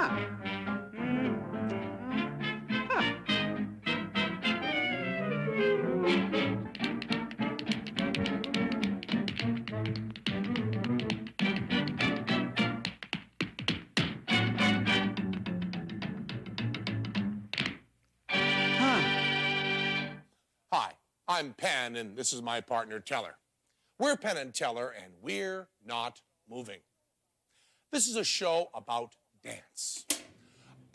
Huh. Huh. Hi, I'm Penn, and this is my partner, Teller. We're Penn and Teller, and we're not moving. This is a show about dance.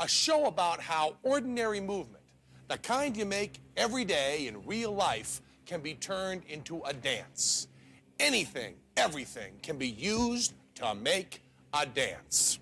A show about how ordinary movement, the kind you make every day in real life, can be turned into a dance. Anything, everything can be used to make a dance.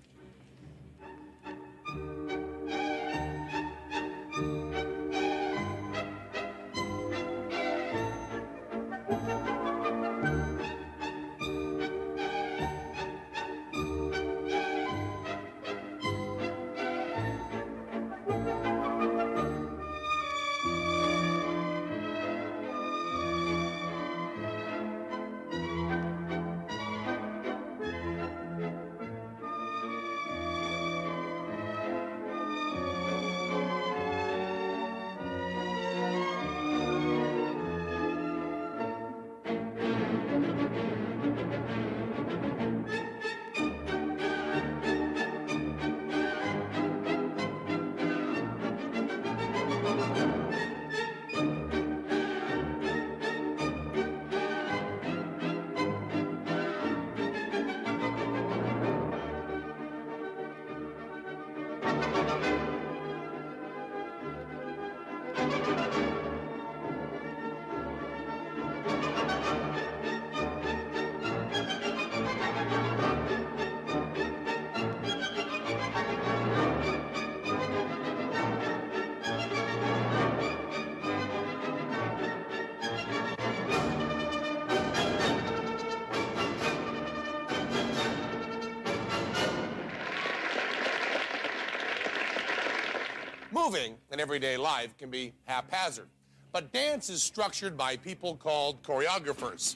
Moving in everyday life can be haphazard, but dance is structured by people called choreographers.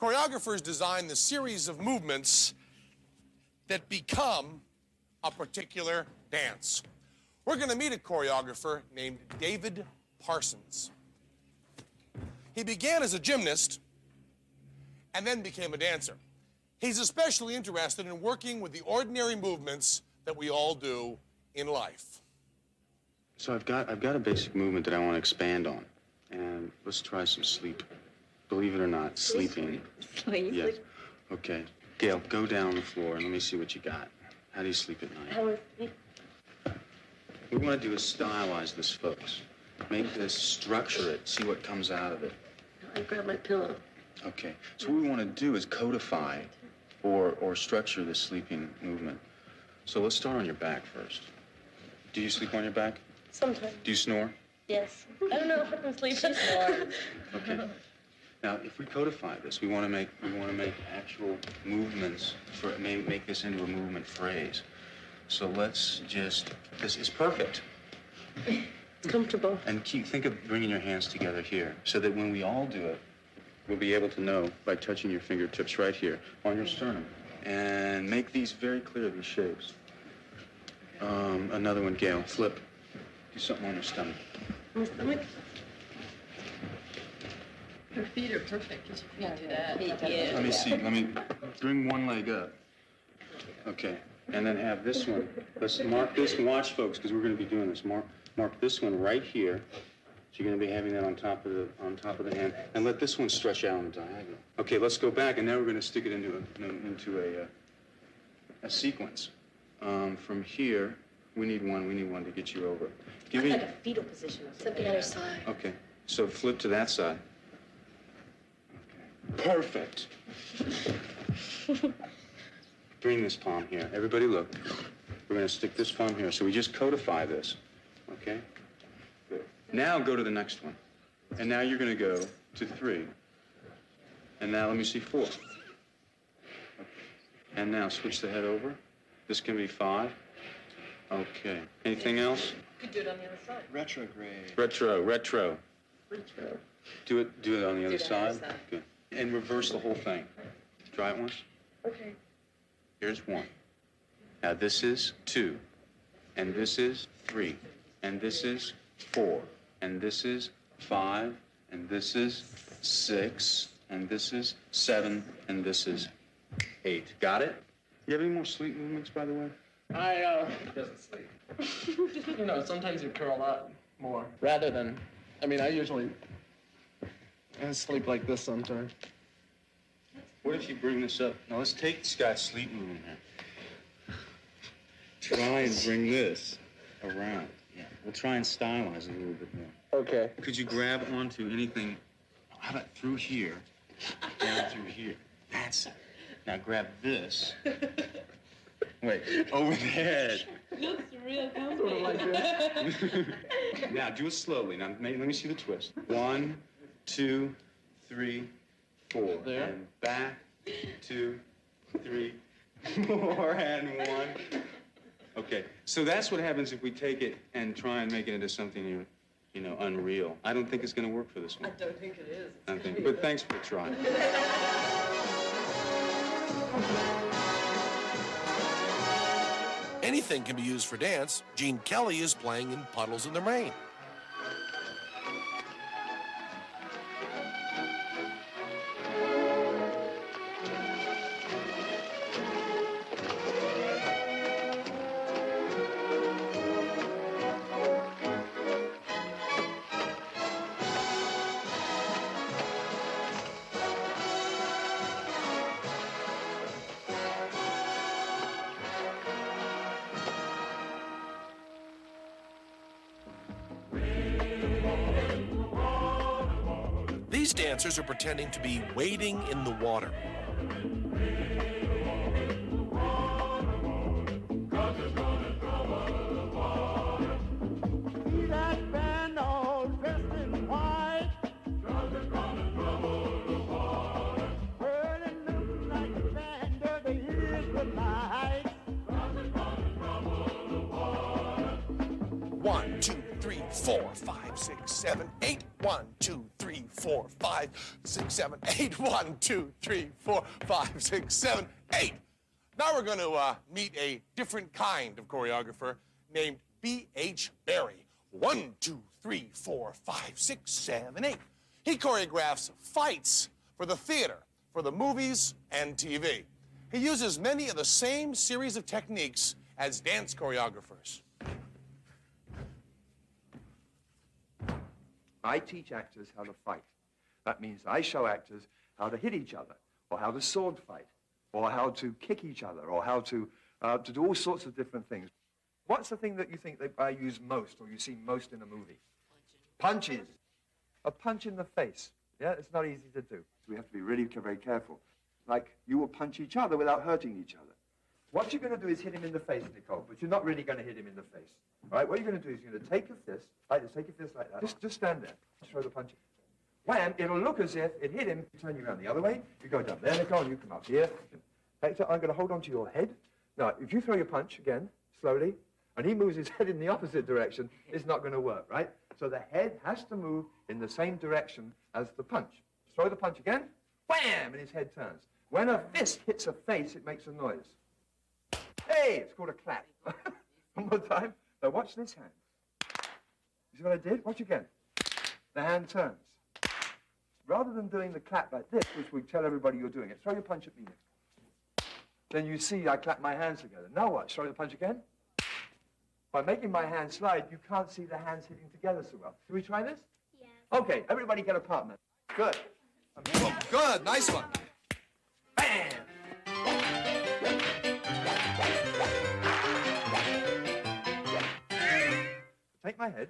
Choreographers design the series of movements that become a particular dance. We're going to meet a choreographer named David Parsons. He began as a gymnast and then became a dancer. He's especially interested in working with the ordinary movements that we all do in life. So I've got a basic movement that I want to expand on, and let's try some sleep. Believe it or not, sleeping. Sleep? Yes. Okay. Gail, go down on the floor and let me see what you got. How do you sleep at night? How is sleep? What we want to do is stylize this, folks. Make this, structure it, see what comes out of it. I grab my pillow. Okay. So what we want to do is codify or structure this sleeping movement. So let's start on your back first. Do you sleep on your back? Sometimes. Do you snore? Yes. I don't know if I can sleep. Okay. Now, if we codify this, we want to make actual movements for make this into a movement phrase. So let's just. This is perfect. It's comfortable. And think of bringing your hands together here, so that when we all do it, we'll be able to know by touching your fingertips right here on your sternum, and make these very clear. These shapes. Another one, Gail. Flip. Do something on your stomach. My stomach? Your feet are perfect. You can't do that. Yeah. Let me see. Let me bring one leg up. Okay. And then have this one. Let's mark this and watch, folks, because we're going to be doing this. Mark this one right here. So you're going to be having that on top of the hand, and let this one stretch out on the diagonal. Okay. Let's go back, and now we're going to stick it into a sequence. From here, we need one to get you over. Give me like a fetal position. Flip the other side. Okay. So flip to that side. Okay. Perfect. Bring this palm here. Everybody look. We're going to stick this palm here. So we just codify this. Okay? Good. Now go to the next one. And now you're going to go to 3. And now let me see 4. Okay. And now switch the head over. This can be 5. Okay. Anything else? You could do it on the other side. Retrograde. Retro. Do it on the other it on the side. other side. Good. And reverse the whole thing. Try it once. Okay. Here's 1. Now this is 2, and this is 3, and this is 4, and this is 5, and this is 6, and this is 7, and this is 8. Got it? You have any more sleep movements, by the way? He doesn't sleep. You know, sometimes you curl up more rather than, I usually sleep like this sometimes. What if you bring this up? Now let's take this guy's sleep movement here. Try and bring this around. Yeah, we'll try and stylize it a little bit more. Okay. Could you grab onto anything? How about through here, down through here? That's it. Now grab this. Wait, over the head. Looks real comfy. Sort of like this. Now do it slowly. Now let me see the twist. 1, 2, 3, 4. There. And back, 2, 3, 4, and 1. Okay, so that's what happens if we take it and try and make it into something unreal. I don't think it's going to work for this one. I don't think it is. I think, but thanks for trying. Anything can be used for dance. Gene Kelly is playing in Puddles in the Rain. These dancers are pretending to be wading in the water. See that band all dressed in white. Burning loose like a band of the Israelites. 1, 2, 3, 4, 5, 6, 7, 8. 1, 2, 3, 4, 5, 6, 7, 8. 1, 2, 3, 4, 5, 6, 7, 8. Now we're going to meet a different kind of choreographer named B.H. Barry. 1, 2, 3, 4, 5, 6, 7, 8. He choreographs fights for the theater, for the movies, and TV. He uses many of the same series of techniques as dance choreographers. I teach actors how to fight. That means I show actors how to hit each other, or how to sword fight, or how to kick each other, or how to do all sorts of different things. What's the thing that you think that I use most, or you see most in a movie? Punches. A punch in the face. Yeah, it's not easy to do. So we have to be really very careful. Like, you will punch each other without hurting each other. What you're going to do is hit him in the face, Nicole, but you're not really going to hit him in the face. All right, what you're going to do is you're going to take your fist, right, just take your fist like that. Just stand there. Throw the punch. Wham, it'll look as if it hit him. You turn you around the other way. You go down there, Nicole, and you come up here. Hector, I'm going to hold on to your head. Now, if you throw your punch again, slowly, and he moves his head in the opposite direction, it's not going to work, right? So the head has to move in the same direction as the punch. Throw the punch again, wham, and his head turns. When a fist hits a face, it makes a noise. Hey, it's called a clap. One more time. Now watch this hand. You see what I did? Watch again. The hand turns. Rather than doing the clap like this, which we tell everybody you're doing it, throw your punch at me. Then you see I clap my hands together. Now watch. Throw the punch again. By making my hand slide, you can't see the hands hitting together so well. Can we try this? Yes. Okay, everybody get a partner. Good. Oh, good, nice one. Bam! Take my head,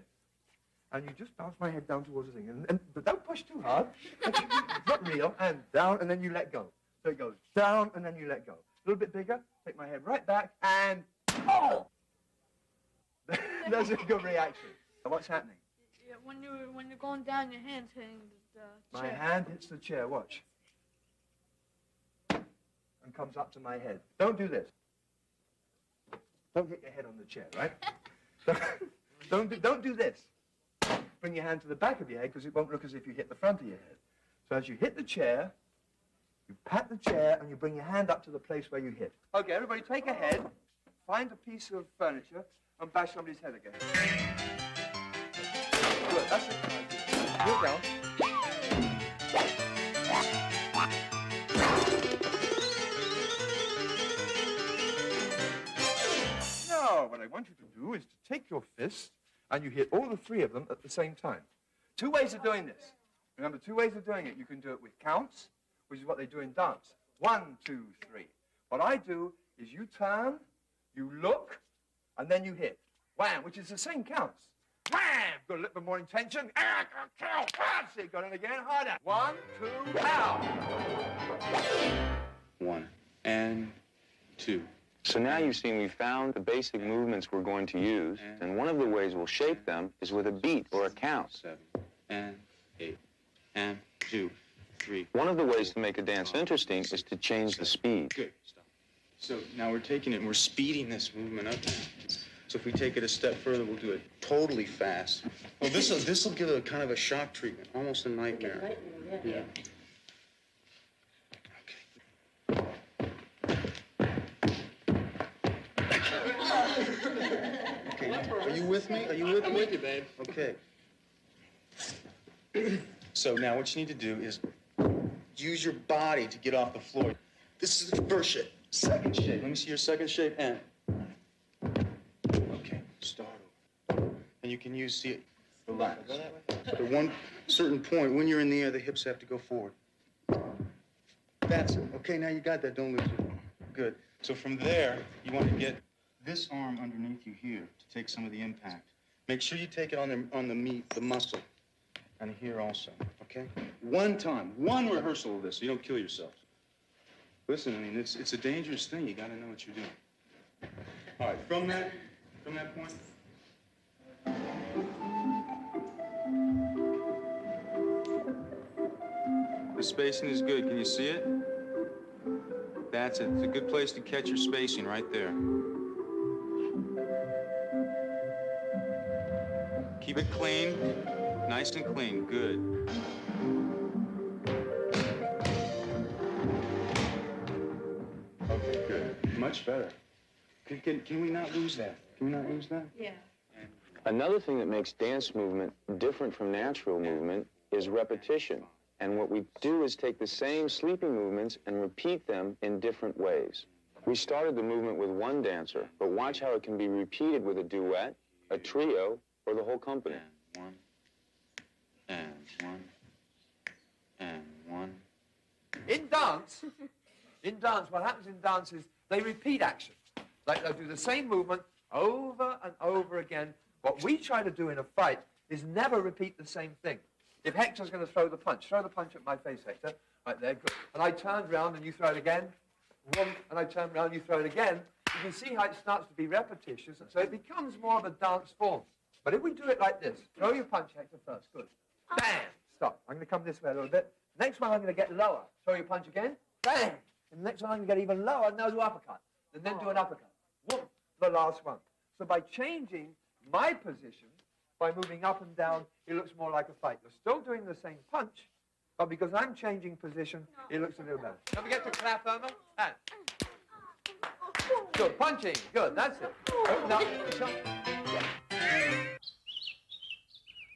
and you just bounce my head down towards the thing, but don't push too hard. It's not real. And down, and then you let go. So it goes down, and then you let go. A little bit bigger. Take my head right back, and oh! That's a good reaction. What's happening? Yeah, when you're going down, your hand's hitting the My chair. hand hits the chair. Watch. And comes up to my head. Don't do this. Don't hit your head on the chair, right? Don't do this. Bring your hand to the back of your head because it won't look as if you hit the front of your head. So as you hit the chair, you pat the chair and you bring your hand up to the place where you hit. Okay, everybody take a head, find a piece of furniture and bash somebody's head again. Good, that's it. Kneel down. Now, what I want you to do is to take your fist and you hit all the three of them at the same time. Two ways of doing this. Remember, two ways of doing it. You can do it with counts, which is what they do in dance. 1, 2, 3. What I do is you turn, you look, and then you hit. Wham, which is the same counts. Wham! Got a little bit more intention. See, got it again, harder. 1, 2, now. 1 and 2. So now you've seen we found the basic movements we're going to use, and one of the ways we'll shape them is with a beat or a count. 7 and 8 and 2, 3. One of the ways to make a dance interesting is to change the speed. Good. Stop. So now we're taking it and we're speeding this movement up now. So if we take it a step further, we'll do it totally fast. Well, this will give it a kind of a shock treatment, almost a nightmare. Yeah. Okay. Are you with me? Are you with me? I'm with you, babe. Okay. So now what you need to do is use your body to get off the floor. This is the first shape. Second shape. Let me see your second shape. And okay, start over. And you can see it. Relax. At one certain point, when you're in the air, the hips have to go forward. That's it. Okay, now you got that. Don't lose it. Good. So from there, you want to get this arm underneath you here to take some of the impact. Make sure you take it on the meat, the muscle, and here also. Okay. One time, one rehearsal of this, so you don't kill yourself. Listen, I mean, it's a dangerous thing. You got to know what you're doing. All right, from that point. The spacing is good. Can you see it? That's it. It's a good place to catch your spacing right there. Keep it clean, nice and clean. Good. Okay, good. Much better. Can we not lose that? Can we not lose that? Yeah. Another thing that makes dance movement different from natural movement is repetition. And what we do is take the same sleeping movements and repeat them in different ways. We started the movement with one dancer, but watch how it can be repeated with a duet, a trio, or the whole company. And one, and one, and one. In dance, what happens in dance is they repeat actions. Like they'll do the same movement over and over again. What we try to do in a fight is never repeat the same thing. If Hector's going to throw the punch at my face, Hector. Right there, good. And I turn round and you throw it again. And I turn round and you throw it again. You can see how it starts to be repetitious, and so it becomes more of a dance form. But if we do it like this, throw your punch, Hector, first. Good. Bam! Stop. I'm going to come this way a little bit. Next one, I'm going to get lower. Throw your punch again. Bang! And the next one, I'm going to get even lower. Now do uppercut. And then do an uppercut. Whoop! The last one. So by changing my position, by moving up and down, it looks more like a fight. You're still doing the same punch, but because I'm changing position, it looks a little better. Don't forget to clap, Irma. And. Good. Punching. Good. That's it. Open up.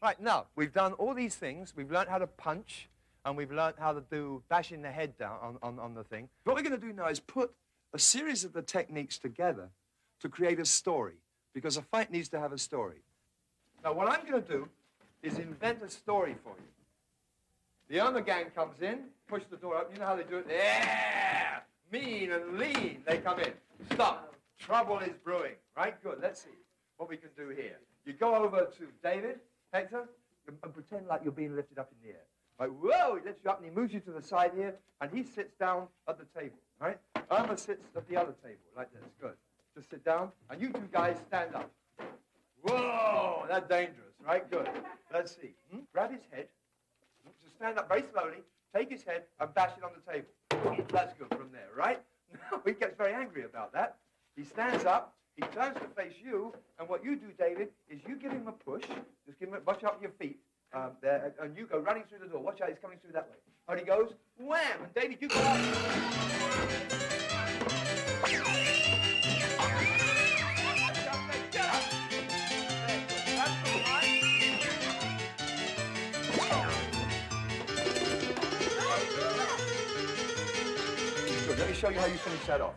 Right, now, we've done all these things. We've learned how to punch, and we've learned how to do bashing the head down on the thing. What we're going to do now is put a series of the techniques together to create a story, because a fight needs to have a story. Now, what I'm going to do is invent a story for you. The Irma gang comes in, push the door open. You know how they do it? Yeah! Mean and lean. They come in. Stop. Trouble is brewing. Right? Good. Let's see what we can do here. You go over to David, Hector, and pretend like you're being lifted up in the air. Right? Whoa! He lifts you up and he moves you to the side here, and he sits down at the table. Right? Irma sits at the other table, like this. Good. Just sit down, and you two guys stand up. Whoa, that's dangerous, right? Good. Let's see. Grab his head. Just stand up very slowly, take his head, and bash it on the table. That's good from there, right? Now, he gets very angry about that. He stands up, he turns to face you, and what you do, David, is you give him a push. Just give him a, watch out your feet. There, and you go running through the door. Watch out, he's coming through that way. And he goes, wham! And David, you go up. show you how you finish that off.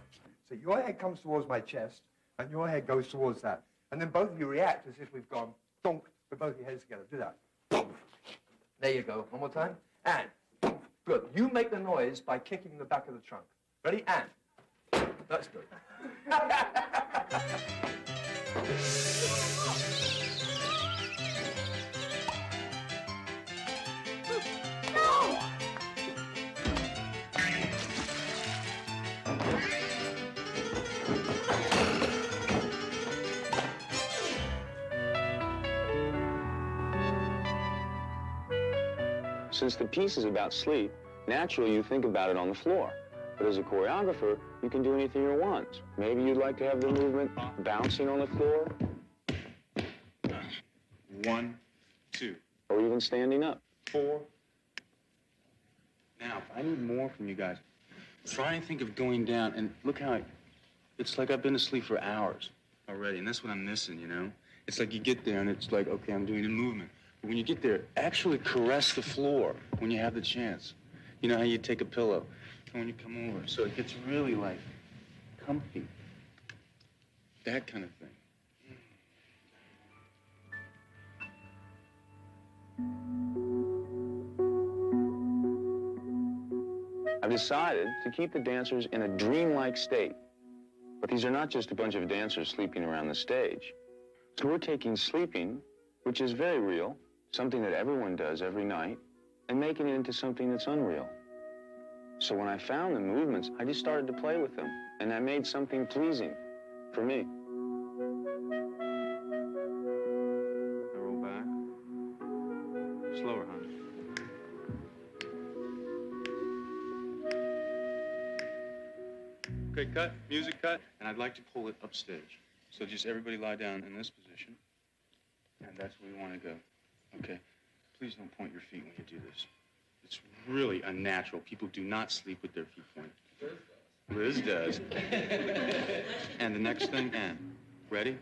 So your head comes towards my chest, and your head goes towards that. And then both of you react as if we've gone donk with both your heads together. Do that. Donk. There you go. One more time. And donk. Good. You make the noise by kicking the back of the trunk. Ready? And. That's good. Since the piece is about sleep, naturally you think about it on the floor. But as a choreographer, you can do anything you want. Maybe you'd like to have the movement bouncing on the floor. 1, 2, Or even standing up. 4. Now, if I need more from you guys, try and think of going down, and look how it's like I've been asleep for hours already, and that's what I'm missing, you know? It's like you get there, and it's like, okay, I'm doing a movement. But when you get there, actually caress the floor when you have the chance. You know how you take a pillow, and when you come over, so it gets really, like, comfy. That kind of thing. I've decided to keep the dancers in a dreamlike state. But these are not just a bunch of dancers sleeping around the stage. So we're taking sleeping, which is very real, something that everyone does every night, and making it into something that's unreal. So when I found the movements, I just started to play with them, and I made something pleasing for me. Roll back. Slower, honey. Okay, cut, music cut, and I'd like to pull it upstage. So just everybody lie down in this position, and that's where we want to go. Okay? Please don't point your feet when you do this. It's really unnatural. People do not sleep with their feet pointed. Liz does. And the next thing, and. Ready?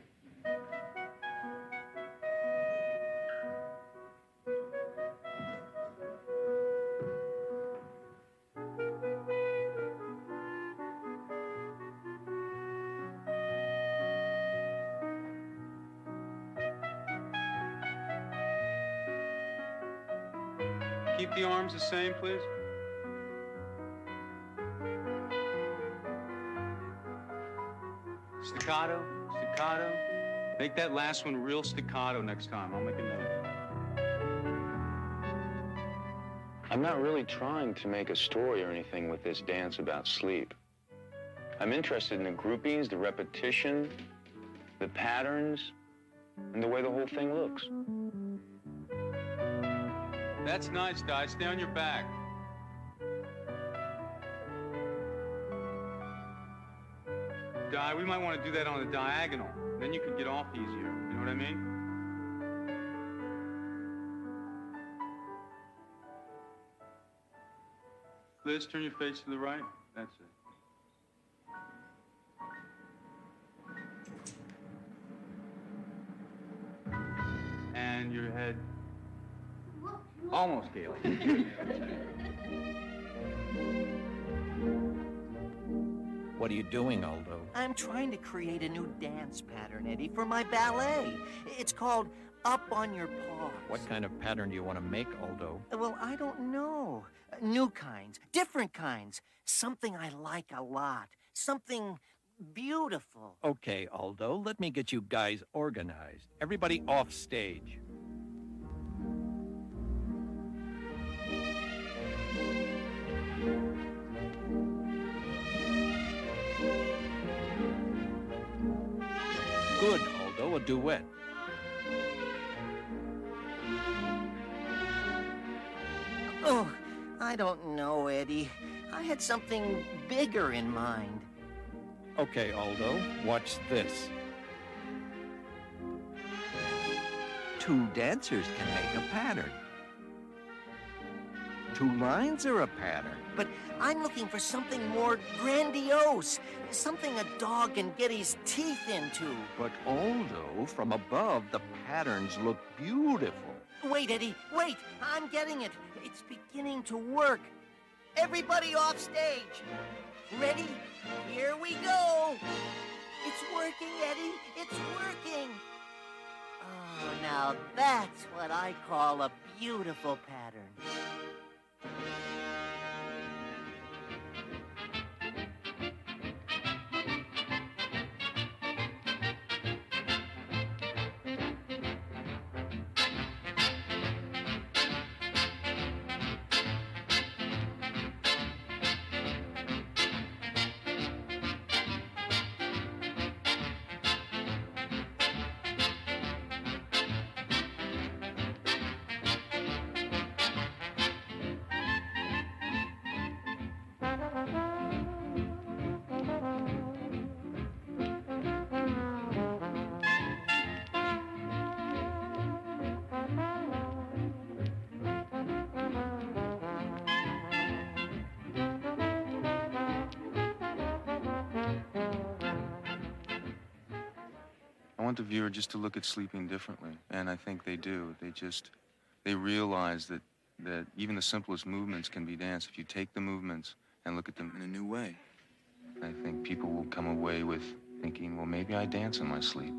Keep the arms the same, please. Staccato, staccato. Make that last one real staccato next time. I'll make a note. I'm not really trying to make a story or anything with this dance about sleep. I'm interested in the groupings, the repetition, the patterns, and the way the whole thing looks. That's nice, Di. Stay on your back. Di, we might want to do that on a diagonal. Then you can get off easier. You know what I mean? Liz, turn your face to the right. That's it. And your head. Almost, Gailey. What are you doing, Aldo? I'm trying to create a new dance pattern, Eddie, for my ballet. It's called Up on Your Paws. What kind of pattern do you want to make, Aldo? Well, I don't know. New kinds, different kinds. Something I like a lot. Something beautiful. Okay, Aldo, let me get you guys organized. Everybody off stage. Good, Aldo, a duet. Oh, I don't know, Eddie. I had something bigger in mind. Okay, Aldo, watch this. Two dancers can make a pattern. Two lines are a pattern. But I'm looking for something more grandiose. Something a dog can get his teeth into. But Aldo, from above, the patterns look beautiful. Wait, Eddie, wait. I'm getting it. It's beginning to work. Everybody off stage. Ready? Here we go. It's working, Eddie. It's working. Oh, now that's what I call a beautiful pattern. I want the viewer just to look at sleeping differently, and I think they do. They realize that even the simplest movements can be dance if you take the movements and look at them in a new way. I think people will come away with thinking, well, maybe I dance in my sleep.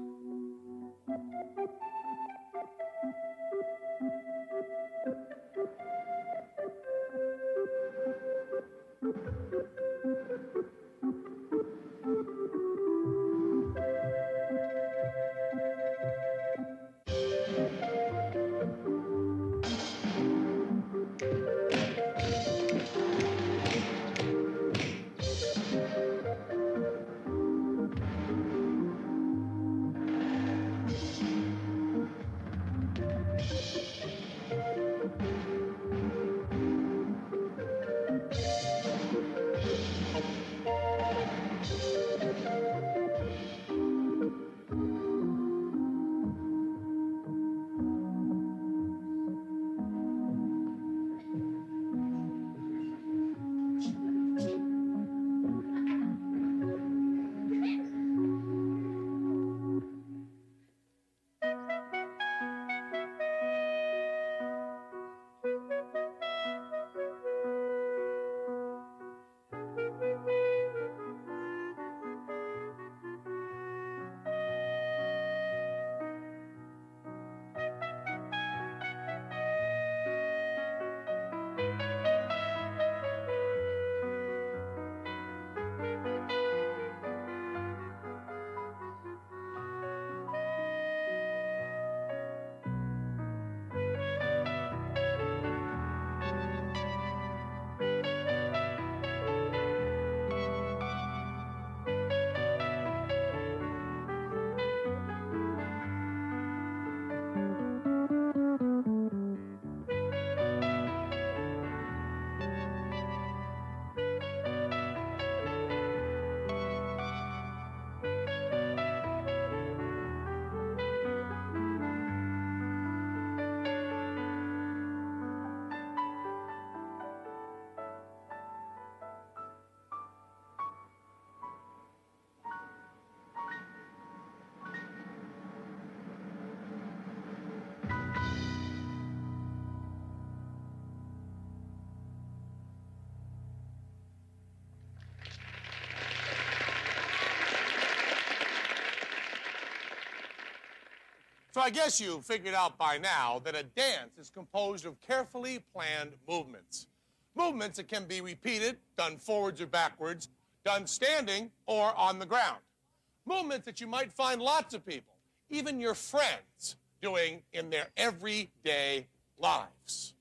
So I guess you've figured out by now that a dance is composed of carefully planned movements. Movements that can be repeated, done forwards or backwards, done standing or on the ground. Movements that you might find lots of people, even your friends, doing in their everyday lives.